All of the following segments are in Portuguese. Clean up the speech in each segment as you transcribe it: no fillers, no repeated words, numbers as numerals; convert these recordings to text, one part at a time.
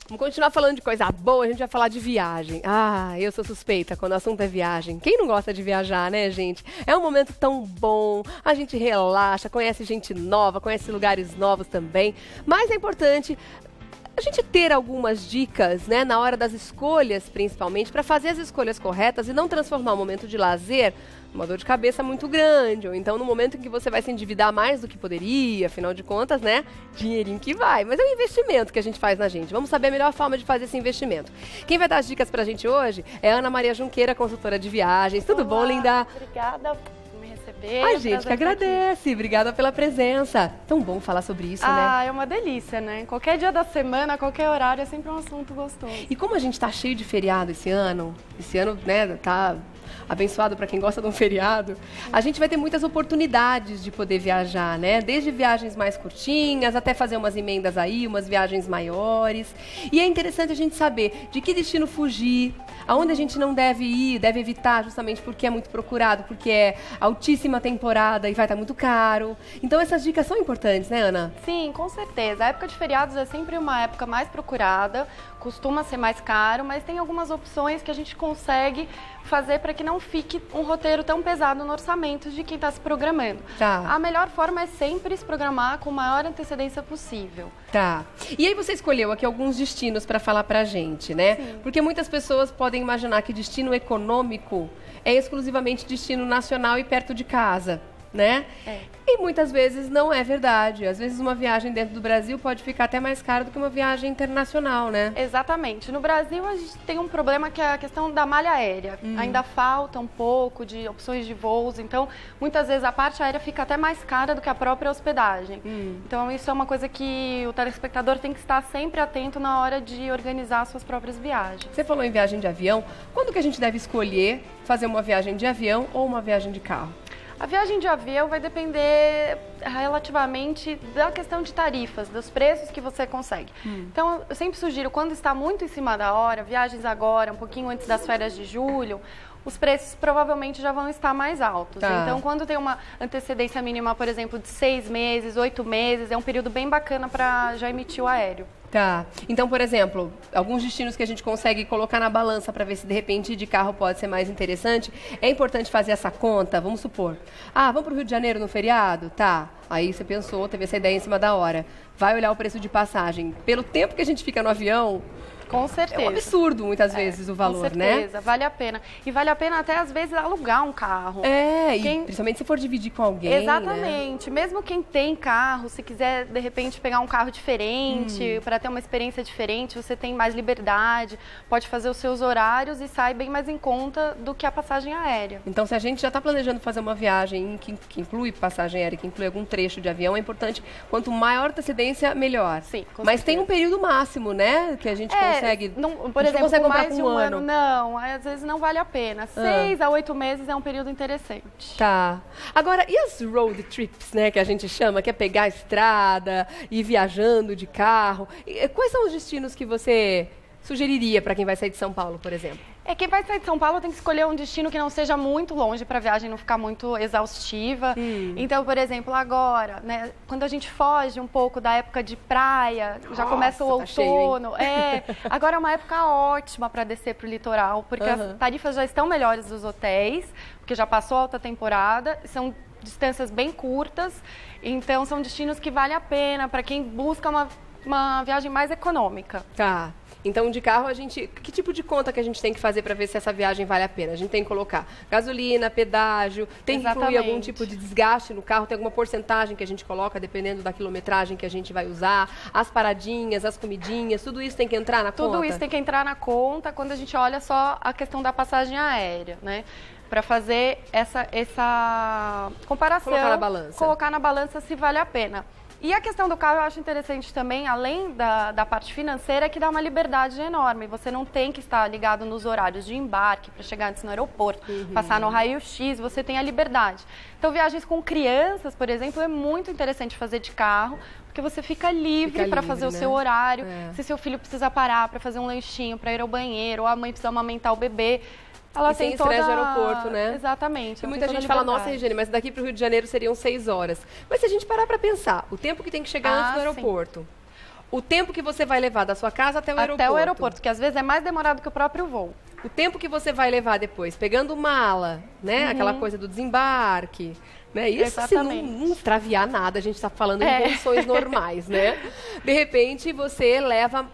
Vamos continuar falando de coisa boa, a gente vai falar de viagem. Ah, eu sou suspeita quando o assunto é viagem. Quem não gosta de viajar, né, gente? É um momento tão bom, a gente relaxa, conhece gente nova, conhece lugares novos também. Mas é importante a gente ter algumas dicas, né, na hora das escolhas, principalmente, para fazer as escolhas corretas e não transformar o momento de lazer numa dor de cabeça muito grande, ou então no momento em que você vai se endividar mais do que poderia, afinal de contas, né, dinheirinho que vai. Mas é um investimento que a gente faz na gente. Vamos saber a melhor forma de fazer esse investimento. Quem vai dar as dicas pra gente hoje é a Ana Maria Junqueira, consultora de viagens. Tudo bom, linda? Obrigada por me receber. A gente que agradece. Obrigada pela presença. Tão bom falar sobre isso, né? Ah, é uma delícia, né? Qualquer dia da semana, qualquer horário, é sempre um assunto gostoso. E como a gente tá cheio de feriado esse ano, né, tá abençoado para quem gosta de um feriado, a gente vai ter muitas oportunidades de poder viajar, né? Desde viagens mais curtinhas até fazer umas emendas aí, umas viagens maiores. E é interessante a gente saber de que destino fugir, aonde a gente não deve ir, deve evitar, justamente porque é muito procurado, porque é altíssima temporada e vai estar muito caro. Então essas dicas são importantes, né, Ana? Sim, com certeza. A época de feriados é sempre uma época mais procurada, costuma ser mais caro, mas tem algumas opções que a gente consegue fazer para que não fique um roteiro tão pesado no orçamento de quem está se programando. Tá. A melhor forma é sempre se programar com a maior antecedência possível. Tá. E aí você escolheu aqui alguns destinos para falar pra gente, né? Sim. Porque muitas pessoas podem imaginar que destino econômico é exclusivamente destino nacional e perto de casa, né? É. E muitas vezes não é verdade. Às vezes uma viagem dentro do Brasil pode ficar até mais cara do que uma viagem internacional, né? Exatamente. No Brasil a gente tem um problema que é a questão da malha aérea. Ainda falta um pouco de opções de voos, então muitas vezes a parte aérea fica até mais cara do que a própria hospedagem. Então isso é uma coisa que o telespectador tem que estar sempre atento na hora de organizar suas próprias viagens. Você falou em viagem de avião. Quando que a gente deve escolher fazer uma viagem de avião ou uma viagem de carro? A viagem de avião vai depender relativamente da questão de tarifas, dos preços que você consegue. Então, eu sempre sugiro, quando está muito em cima da hora, viagens agora, um pouquinho antes das férias de julho, os preços provavelmente já vão estar mais altos. Tá. Então, quando tem uma antecedência mínima, por exemplo, de 6 meses, 8 meses, é um período bem bacana para já emitir o aéreo. Tá. Então, por exemplo, alguns destinos que a gente consegue colocar na balança para ver se de repente ir de carro pode ser mais interessante. É importante fazer essa conta, vamos supor. Ah, vamos para o Rio de Janeiro no feriado? Tá. Aí você pensou, teve essa ideia em cima da hora. Vai olhar o preço de passagem. Pelo tempo que a gente fica no avião, Com certeza. é um absurdo muitas vezes o valor, com né? certeza, vale a pena. E vale a pena até, às vezes, alugar um carro. É, e principalmente se for dividir com alguém, Exatamente. Mesmo quem tem carro, se quiser, de repente, pegar um carro diferente, para ter uma experiência diferente, você tem mais liberdade, pode fazer os seus horários e sai bem mais em conta do que a passagem aérea. Então, se a gente já está planejando fazer uma viagem que inclui passagem aérea, que inclui algum trecho de avião, é importante, quanto maior antecedência, melhor. Sim, com Mas certeza. tem um período máximo, né, que a gente consegue... Por a gente exemplo, consegue comprar mais com de um ano, não. Às vezes não vale a pena. 6 a 8 meses é um período interessante. Tá. Agora, e as road trips, né, que a gente chama, que é pegar a estrada, ir viajando de carro? Quais são os destinos que você sugeriria para quem vai sair de São Paulo, por exemplo? Quem vai sair de São Paulo tem que escolher um destino que não seja muito longe para a viagem não ficar muito exaustiva. Então, por exemplo, agora, né, quando a gente foge um pouco da época de praia, já começa o outono. Agora é uma época ótima para descer para o litoral, porque as tarifas já estão melhores dos hotéis, porque já passou a alta temporada, são distâncias bem curtas, então são destinos que vale a pena para quem busca uma viagem mais econômica. Tá. Então, de carro, que tipo de conta que a gente tem que fazer para ver se essa viagem vale a pena? A gente tem que colocar gasolina, pedágio, tem que incluir algum tipo de desgaste no carro, tem alguma porcentagem que a gente coloca, dependendo da quilometragem que a gente vai usar, as paradinhas, as comidinhas, tudo isso tem que entrar na conta? Tudo isso tem que entrar na conta quando a gente olha só a questão da passagem aérea, né? Para fazer essa comparação, colocar na balança se vale a pena. E a questão do carro eu acho interessante também, além da parte financeira, que dá uma liberdade enorme. Você não tem que estar ligado nos horários de embarque para chegar antes no aeroporto, passar no raio-x, você tem a liberdade. Então, viagens com crianças, por exemplo, é muito interessante fazer de carro, porque você fica livre para fazer o seu horário. Se seu filho precisa parar para fazer um lanchinho, para ir ao banheiro, ou a mãe precisa amamentar o bebê, ela tem toda... estresse de aeroporto, né? Exatamente. E muita gente fala, nossa, Regiane, mas daqui para o Rio de Janeiro seriam 6 horas. Mas se a gente parar para pensar, o tempo que tem que chegar antes do aeroporto... Sim. O tempo que você vai levar da sua casa até o aeroporto. Até o aeroporto, que às vezes é mais demorado que o próprio voo. O tempo que você vai levar depois, pegando mala, né? Aquela coisa do desembarque, né? Isso se não extraviar nada, a gente está falando em condições normais, né? De repente, você leva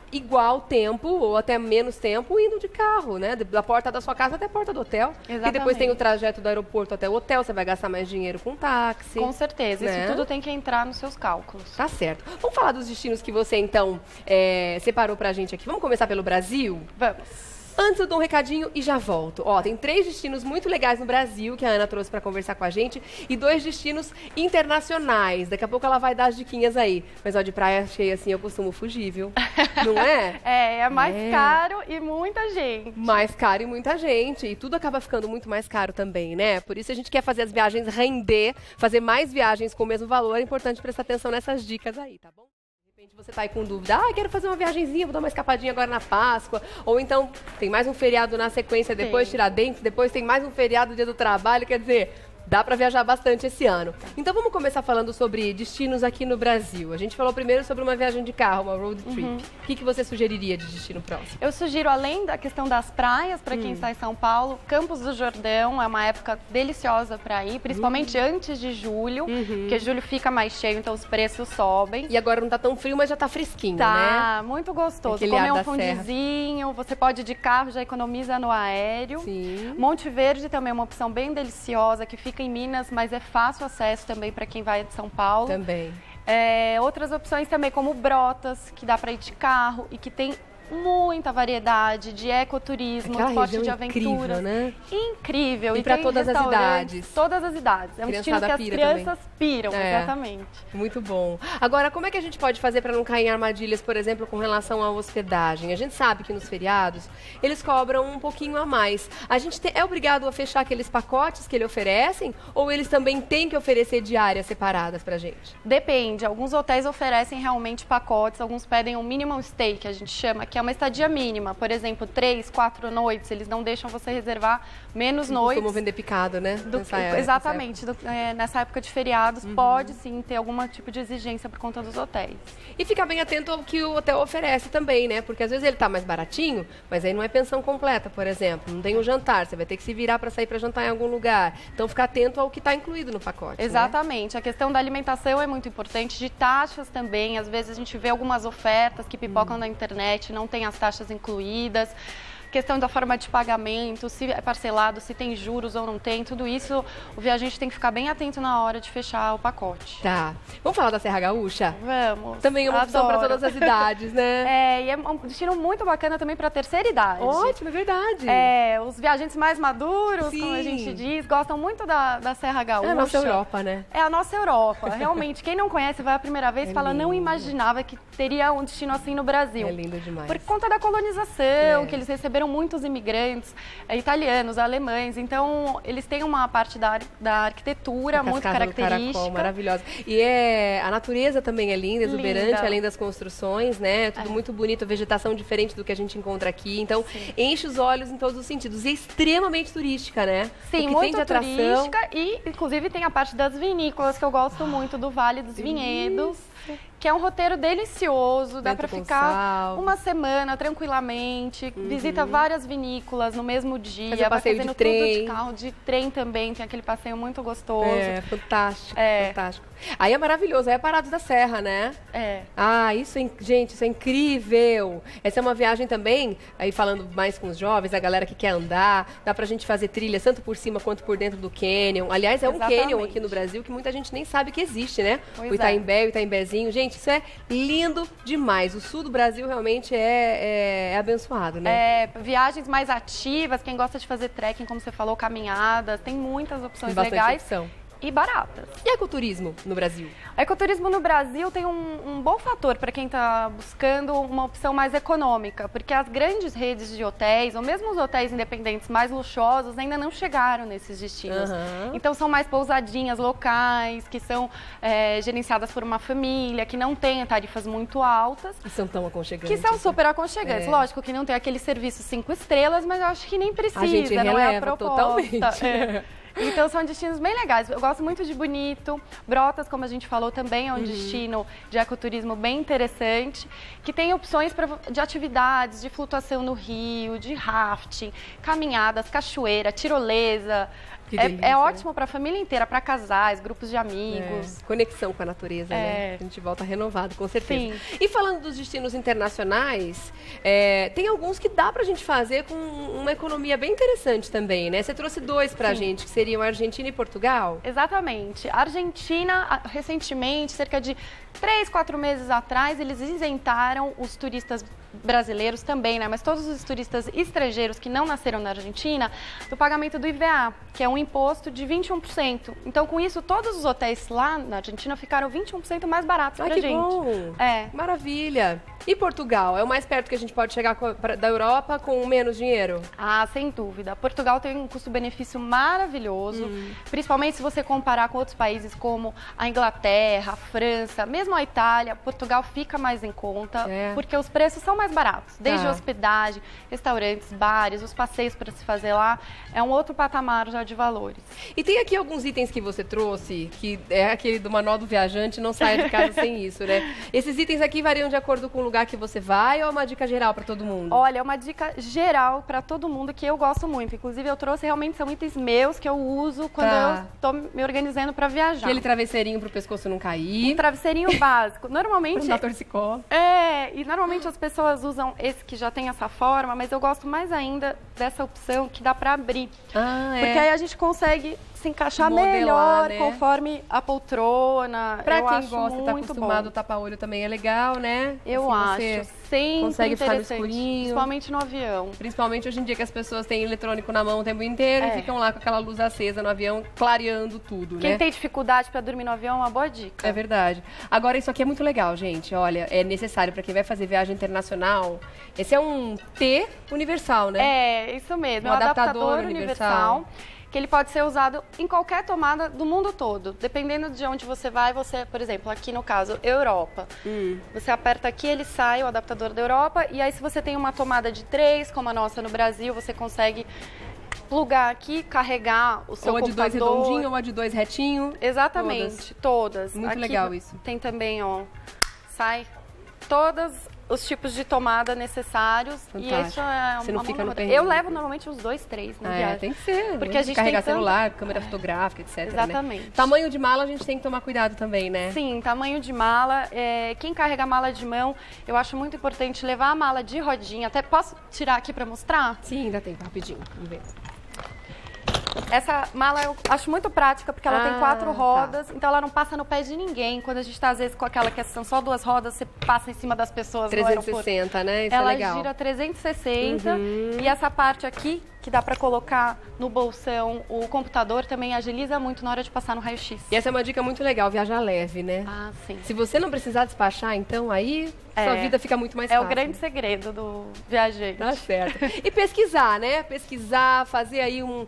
igual tempo ou até menos tempo indo de carro, né? Da porta da sua casa até a porta do hotel. Exatamente. E depois tem o trajeto do aeroporto até o hotel, você vai gastar mais dinheiro com táxi. Com certeza, né? Isso tudo tem que entrar nos seus cálculos. Tá certo. Vamos falar dos destinos que você, então, separou pra gente aqui. Vamos começar pelo Brasil? Vamos. Antes eu dou um recadinho e já volto. Ó, tem 3 destinos muito legais no Brasil que a Ana trouxe para conversar com a gente e 2 destinos internacionais. Daqui a pouco ela vai dar as diquinhas aí. Mas ó, de praia cheia assim eu costumo fugir, viu? Não é? É mais caro e muita gente. Mais caro e muita gente. E tudo acaba ficando muito mais caro também, né? Por isso a gente quer fazer as viagens render, fazer mais viagens com o mesmo valor. É importante prestar atenção nessas dicas aí, tá bom? Você tá aí com dúvida, quero fazer uma viagenzinha, vou dar uma escapadinha agora na Páscoa, ou então tem mais um feriado na sequência, depois Tiradentes, depois tem mais um feriado Dia do Trabalho, quer dizer, dá para viajar bastante esse ano. Então vamos começar falando sobre destinos aqui no Brasil. A gente falou primeiro sobre uma viagem de carro, uma road trip. O que você sugeriria de destino próximo? Eu sugiro, além da questão das praias, para quem está em São Paulo, Campos do Jordão é uma época deliciosa para ir, principalmente antes de julho, porque julho fica mais cheio, então os preços sobem. E agora não tá tão frio, mas já tá fresquinho, né? Tá, muito gostoso. Comer um fundizinho, você pode ir de carro, já economiza no aéreo. Sim. Monte Verde também é uma opção bem deliciosa, que fica em Minas, mas é fácil acesso também para quem vai de São Paulo. Também. Outras opções também, como Brotas, que dá para ir de carro e que tem muita variedade de ecoturismo, esporte de aventura. Incrível, né? Incrível. E para todas as idades. Todas as idades. É um destino que as crianças piram, exatamente. Muito bom. Agora, como é que a gente pode fazer para não cair em armadilhas, por exemplo, com relação à hospedagem? A gente sabe que nos feriados, eles cobram um pouquinho a mais. A gente é obrigado a fechar aqueles pacotes que eles oferecem ou eles também têm que oferecer diárias separadas pra gente? Depende. Alguns hotéis oferecem realmente pacotes, alguns pedem um minimum stay, que a gente chama, que é uma estadia mínima. Por exemplo, 3, 4 noites, eles não deixam você reservar menos noites. Costumam vender picado, né? Exatamente. Nessa época de feriados, pode sim ter algum tipo de exigência por conta dos hotéis. E ficar bem atento ao que o hotel oferece também, né? Porque às vezes ele tá mais baratinho, mas aí não é pensão completa, por exemplo. Não tem um jantar, você vai ter que se virar para sair para jantar em algum lugar. Então, ficar atento ao que está incluído no pacote. Exatamente. Né? A questão da alimentação é muito importante, de taxas também. Às vezes a gente vê algumas ofertas que pipocam na internet, não tem as taxas incluídas. Questão da forma de pagamento, se é parcelado, se tem juros ou não tem, tudo isso o viajante tem que ficar bem atento na hora de fechar o pacote. Tá. Vamos falar da Serra Gaúcha? Vamos. Também é uma opção para todas as idades, né? E é um destino muito bacana também para a terceira idade. Ótimo, é verdade. Os viajantes mais maduros, como a gente diz, gostam muito da Serra Gaúcha. É a nossa Europa, né? É a nossa Europa. Realmente, quem não conhece, vai a primeira vez e fala, não imaginava que teria um destino assim no Brasil. É lindo demais. Por conta da colonização, que eles receberam muitos imigrantes, italianos, alemães, então eles têm uma parte da arquitetura muito característica. Caracol, maravilhosa. E a natureza também é linda, exuberante, além das construções, né? Tudo muito bonito, vegetação diferente do que a gente encontra aqui, então enche os olhos em todos os sentidos. E é extremamente turística, né? Sim, muito turística e inclusive tem a parte das vinícolas que eu gosto muito, do Vale dos Vinhedos. Que é um roteiro delicioso, dá para ficar uma semana tranquilamente, visita várias vinícolas no mesmo dia, vai passeio fazendo de trem. tudo de carro, de trem também, tem aquele passeio muito gostoso. Fantástico, fantástico. Aí é maravilhoso, aí é Parados da Serra, né? Gente, isso é incrível. Essa é uma viagem também, aí falando mais com os jovens, a galera que quer andar, dá pra gente fazer trilha tanto por cima quanto por dentro do cânion. Aliás, um cânion aqui no Brasil que muita gente nem sabe que existe, né? O Itaimbé, o Itaimbezinho. Gente, isso é lindo demais. O sul do Brasil realmente é abençoado, né? Viagens mais ativas, quem gosta de fazer trekking, como você falou, caminhadas, tem muitas opções legais. Opção. E baratas. E ecoturismo no Brasil? Ecoturismo no Brasil tem um bom fator para quem está buscando uma opção mais econômica, porque as grandes redes de hotéis, ou mesmo os hotéis independentes mais luxuosos, ainda não chegaram nesses destinos. Então são mais pousadinhas locais, que são gerenciadas por uma família, que não tem tarifas muito altas. E são tão aconchegantes. Que são super aconchegantes. Lógico que não tem aquele serviço 5 estrelas, mas eu acho que nem precisa, a gente não é a proposta. Totalmente. Então são destinos bem legais. Eu gosto muito de Bonito. Brotas, como a gente falou, também é um destino de ecoturismo bem interessante, que tem opções de atividades, de flutuação no rio, de rafting, caminhadas, cachoeira, tirolesa. É ótimo para a família inteira, para casais, grupos de amigos. Conexão com a natureza, né? A gente volta renovado, com certeza. Sim. E falando dos destinos internacionais, tem alguns que dá para a gente fazer com uma economia bem interessante também, né? Você trouxe dois para a gente, que seriam a Argentina e Portugal. Exatamente. A Argentina, recentemente, cerca de 3, 4 meses atrás, eles isentaram os turistas brasileiros também, né? Mas todos os turistas estrangeiros que não nasceram na Argentina, do pagamento do IVA, que é um imposto de 21%. Então, com isso, todos os hotéis lá na Argentina ficaram 21% mais baratos pra gente. Bom. Maravilha. E Portugal? É o mais perto que a gente pode chegar da Europa com menos dinheiro? Ah, sem dúvida. Portugal tem um custo-benefício maravilhoso, principalmente se você comparar com outros países como a Inglaterra, a França, mesmo a Itália. Portugal fica mais em conta, porque os preços são mais baratos. Desde hospedagem, restaurantes, bares, os passeios para se fazer lá, é um outro patamar já de valores. E tem aqui alguns itens que você trouxe, que é aquele do manual do viajante, não saia de casa sem isso, né? Esses itens aqui variam de acordo com o lugar que você vai ou é uma dica geral para todo mundo? Olha, é uma dica geral para todo mundo que eu gosto muito. Inclusive, eu trouxe realmente, são itens meus que eu uso quando eu estou me organizando para viajar. Aquele travesseirinho para o pescoço não cair. Um travesseirinho básico. Normalmente... Para não dar torcicolo. E normalmente as pessoas usam esse que já tem essa forma, mas eu gosto mais ainda dessa opção que dá para abrir. Porque aí a gente consegue se encaixar melhor, né? Conforme a poltrona. Pra quem gosta, tá acostumado, o tapa-olho também é legal, né? Eu acho. Sempre consegue ficar no escurinho. Principalmente no avião. Principalmente hoje em dia que as pessoas têm eletrônico na mão o tempo inteiro e ficam lá com aquela luz acesa no avião, clareando tudo, né? Quem tem dificuldade para dormir no avião é uma boa dica. É verdade. Agora, isso aqui é muito legal, gente. Olha, é necessário para quem vai fazer viagem internacional. Esse é um T universal, né? É, isso mesmo. É um adaptador universal. Que ele pode ser usado em qualquer tomada do mundo todo. Dependendo de onde você vai, você, por exemplo, aqui no caso, Europa. Você aperta aqui, ele sai, o adaptador da Europa, e aí se você tem uma tomada de 3, como a nossa no Brasil, você consegue plugar aqui, carregar o seu computador. Ou a de 2 redondinho, ou a de 2 retinho. Exatamente, todas. Muito aqui legal isso. Tem também, ó, sai todos os tipos de tomada necessários. Fantástico. E isso é você não fica no Eu levo normalmente uns 2, 3 na viagem. Tem que ser. Porque a gente carregar tem celular, câmera fotográfica, etc. Exatamente. Né? Tamanho de mala a gente tem que tomar cuidado também, né? Sim, tamanho de mala. Quem carrega mala de mão, eu acho muito importante levar a mala de rodinha. Até posso tirar aqui para mostrar? Sim, ainda tem, rapidinho. Vamos ver. Essa mala eu acho muito prática, porque ela tem 4 rodas, então ela não passa no pé de ninguém. Quando a gente está, às vezes, com aquela que são só 2 rodas, você passa em cima das pessoas 360, né? Isso ela é legal. Gira 360 e essa parte aqui, que dá para colocar no bolsão, o computador também agiliza muito na hora de passar no raio-x. E essa é uma dica muito legal, viajar leve, né? Ah, sim. Se você não precisar despachar, então aí sua vida fica muito mais fácil. É o grande segredo do viajante. Tá certo. E pesquisar, né? Pesquisar, fazer aí um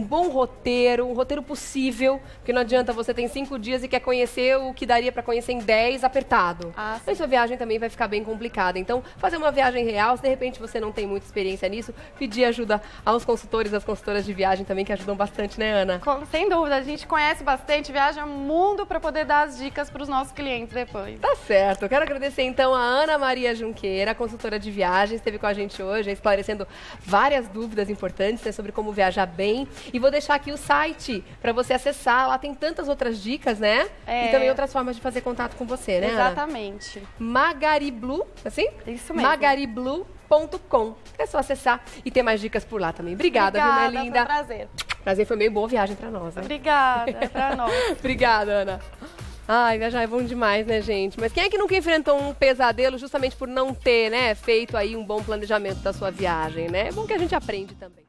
bom roteiro, um roteiro possível, porque não adianta você ter 5 dias e quer conhecer o que daria para conhecer em 10 apertado. Aí sua viagem também vai ficar bem complicada. Então, fazer uma viagem real, se de repente você não tem muita experiência nisso, pedir ajuda aos consultores, às consultoras de viagem também, que ajudam bastante, né, Ana? Sem dúvida, a gente conhece bastante, viaja mundo para poder dar as dicas para os nossos clientes depois. Tá certo. Eu quero agradecer então a Ana Maria Junqueira, consultora de viagens, esteve com a gente hoje, esclarecendo várias dúvidas importantes, né, sobre como viajar bem. E vou deixar aqui o site para você acessar. Lá tem tantas outras dicas, né? E também outras formas de fazer contato com você, né, Exatamente. Ana? Magariblu, assim? Isso mesmo. Magariblu.com. É só acessar e ter mais dicas por lá também. Obrigada, viu, minha linda? Foi um prazer. Prazer, foi meio boa viagem para nós, né? Obrigada, para nós. Obrigada, Ana. Ai, viajar é bom demais, né, gente? Mas quem é que nunca enfrentou um pesadelo justamente por não ter, né, feito aí um bom planejamento da sua viagem, né? É bom que a gente aprende também.